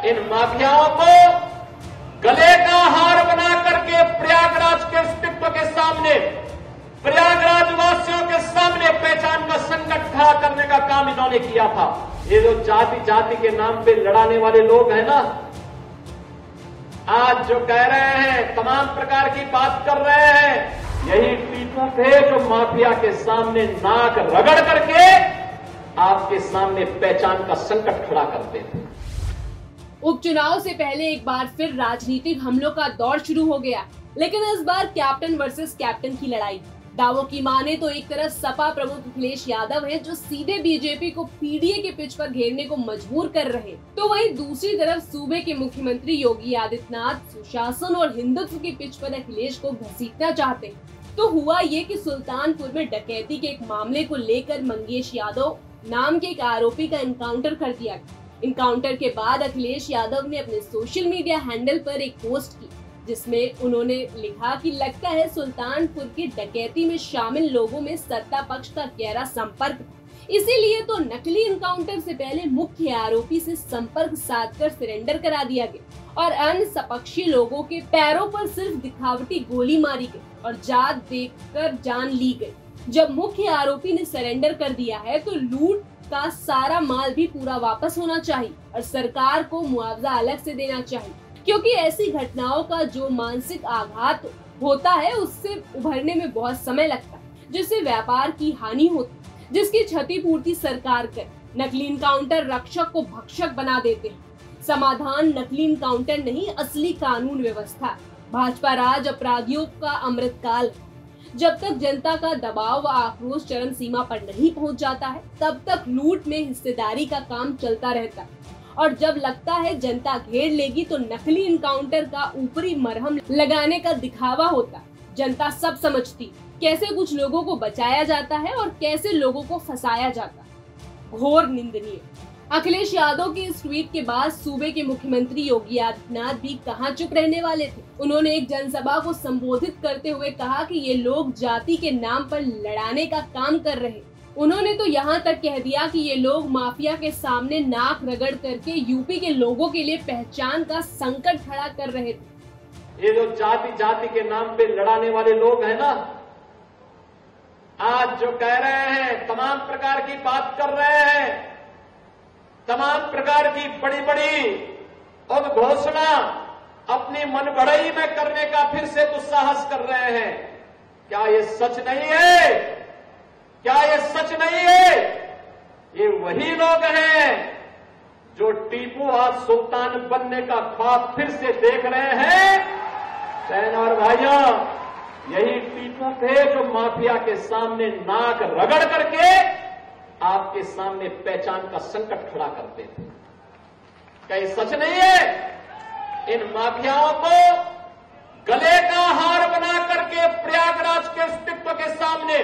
इन माफियाओं को गले का हार बना करके प्रयागराज के अस्तित्व के सामने, प्रयागराज वासियों के सामने पहचान का संकट खड़ा करने का काम इन्होंने किया था। ये जो जाति जाति के नाम पे लड़ाने वाले लोग हैं ना, आज जो कह रहे हैं, तमाम प्रकार की बात कर रहे हैं, यही टीपू थे जो माफिया के सामने नाक रगड़ करके आपके सामने पहचान का संकट खड़ा करते थे। उपचुनाव से पहले एक बार फिर राजनीतिक हमलों का दौर शुरू हो गया, लेकिन इस बार कैप्टन वर्सेस कैप्टन की लड़ाई। दावों की माने तो एक तरफ सपा प्रमुख अखिलेश यादव हैं, जो सीधे बीजेपी को पीडीए के पिच पर घेरने को मजबूर कर रहे, तो वहीं दूसरी तरफ सूबे के मुख्यमंत्री योगी आदित्यनाथ सुशासन और हिंदुत्व की पिच पर अखिलेश को घसीटना चाहते हैं। तो हुआ ये कि सुल्तानपुर में डकैती के एक मामले को लेकर मंगेश यादव नाम के एक आरोपी का एनकाउंटर कर दिया। इनकाउंटर के बाद अखिलेश यादव ने अपने सोशल मीडिया हैंडल पर एक पोस्ट की, जिसमें उन्होंने लिखा कि लगता है सुल्तानपुर की डकैती में शामिल लोगों में सत्ता पक्ष का गहरा संपर्क था, इसीलिए तो नकली इनकाउंटर से पहले मुख्य आरोपी से संपर्क साधकर सरेंडर करा दिया गया और अन्य सपक्षी लोगों के पैरों पर सिर्फ दिखावटी गोली मारी गई और जात देखकर जान ली गई। जब मुख्य आरोपी ने सरेंडर कर दिया है तो लूट का सारा माल भी पूरा वापस होना चाहिए और सरकार को मुआवजा अलग से देना चाहिए, क्योंकि ऐसी घटनाओं का जो मानसिक आघात होता है उससे उभरने में बहुत समय लगता है, जिससे व्यापार की हानि होती, जिसकी क्षतिपूर्ति सरकार करे। नकली इनकाउंटर रक्षक को भक्षक बना देते हैं। समाधान नकली इनकाउंटर नहीं, असली कानून व्यवस्था। भाजपा राज अपराधियों का अमृतकाल है। जब तक जनता का दबाव व आक्रोश चरम सीमा पर नहीं पहुंच जाता है, तब तक लूट में हिस्सेदारी का काम चलता रहता है और जब लगता है जनता घेर लेगी तो नकली इनकाउंटर का ऊपरी मरहम लगाने का दिखावा होता है। जनता सब समझती कैसे कुछ लोगों को बचाया जाता है और कैसे लोगों को फंसाया जाता है। घोर निंदनीय। अखिलेश यादव के इस ट्वीट के बाद सूबे के मुख्यमंत्री योगी आदित्यनाथ भी कहां चुप रहने वाले थे। उन्होंने एक जनसभा को संबोधित करते हुए कहा कि ये लोग जाति के नाम पर लड़ाने का काम कर रहे। उन्होंने तो यहाँ तक कह दिया कि ये लोग माफिया के सामने नाक रगड़ करके यूपी के लोगों के लिए पहचान का संकट खड़ा कर रहे थे। ये जो जाति जाति के नाम पे लड़ाने वाले लोग हैं ना, आज जो कह रहे हैं, तमाम प्रकार की बात कर रहे हैं, तमाम प्रकार की बड़ी बड़ी उद्घोषणा अपनी मनगढ़ई में करने का फिर से दुस्साहस कर रहे हैं। क्या ये सच नहीं है? क्या ये सच नहीं है? ये वही लोग हैं जो टीपू आज सुल्तान बनने का ख्वाब फिर से देख रहे हैं। बहन और भाइयों, यही टीपू थे जो माफिया के सामने नाक रगड़ करके आपके सामने पहचान का संकट खड़ा करते थे। क्या ये सच नहीं है? इन माफियाओं को गले का हार बना करके प्रयागराज के अस्तित्व के सामने,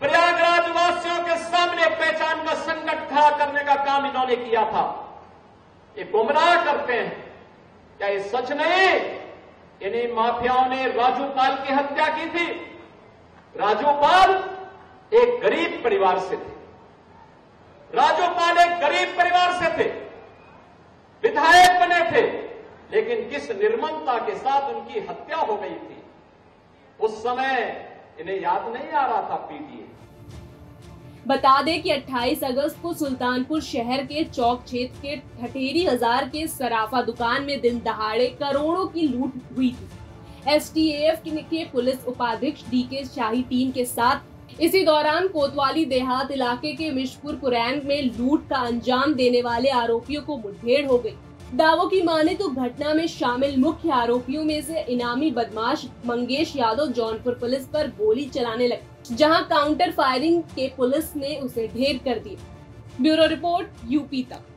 प्रयागराज वासियों के सामने पहचान का संकट खड़ा करने का काम इन्होंने किया था। ये गुमराह करते हैं। क्या ये सच नहीं? इन्हीं माफियाओं ने राजूपाल की हत्या की थी। राजूपाल एक गरीब परिवार से थे। राजूपाल एक गरीब परिवार से थे, विधायक बने थे, लेकिन किस निर्ममता के साथ उनकी हत्या हो गई थी। उस समय इन्हें याद नहीं आ रहा था पीडीए। बता दें कि 28 अगस्त को सुल्तानपुर शहर के चौक क्षेत्र के ठठेरी हजार के सराफा दुकान में दिन दहाड़े करोड़ों की लूट हुई थी। एसटीएफ के पुलिस उपाधीक्षक डीके शाही टीम के साथ इसी दौरान कोतवाली देहात इलाके के मिशपुर पुरैन में लूट का अंजाम देने वाले आरोपियों को मुठभेड़ हो गई। दावों की माने तो घटना में शामिल मुख्य आरोपियों में से इनामी बदमाश मंगेश यादव जौनपुर पुलिस पर गोली चलाने लगे, जहां काउंटर फायरिंग के पुलिस ने उसे ढेर कर दिया। ब्यूरो रिपोर्ट, यूपी तक।